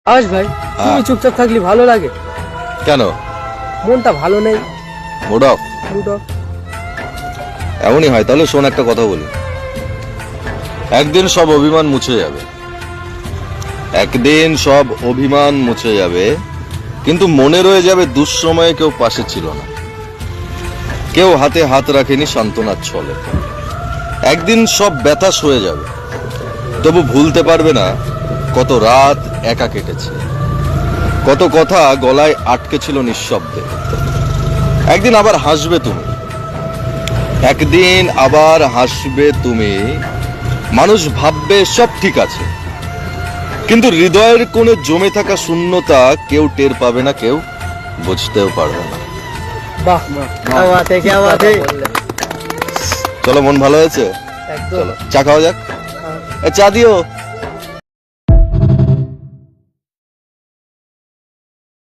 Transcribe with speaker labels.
Speaker 1: আজ ভাই তুমি চুপচাপ থাকলে ভালো লাগে।
Speaker 2: কেন?
Speaker 1: মনটা ভালো নেই।
Speaker 2: Mood off?
Speaker 1: Mood off.
Speaker 2: এমনই হয়। তাহলে শোন, একটা কথা বলি। একদিন সব অভিমান মুছে যাবে, একদিন সব অভিমান মুছে যাবে, কিন্তু মনে রয়ে যাবে দুঃসময়ে কেউ পাশে ছিল না, কেউ হাতে হাত রাখেনি সান্ত্বনার ছলে। একদিন সব ব্যথা সয়ে যাবে, তবু ভুলতে পারবে না কত রাত একা কেটেছে, কত কথা গলায় আটকে ছিল নিঃশব্দে। একদিন আবার হাসবে তুমি, একদিন আবার হাসবে তুমি, মানুষ ভাববে সব ঠিক আছে, কিন্তু হৃদয়ের কোণে জমে থাকা শূন্যতা কেউ টের পাবে না, কেউ বুঝতেও পারবে না।
Speaker 1: বাহ क्या बात है, क्या बात है।
Speaker 2: চলো, মন ভালো হয়েছে?
Speaker 1: একদম।
Speaker 2: চলো চা খাওয়া যাক। চা দিও।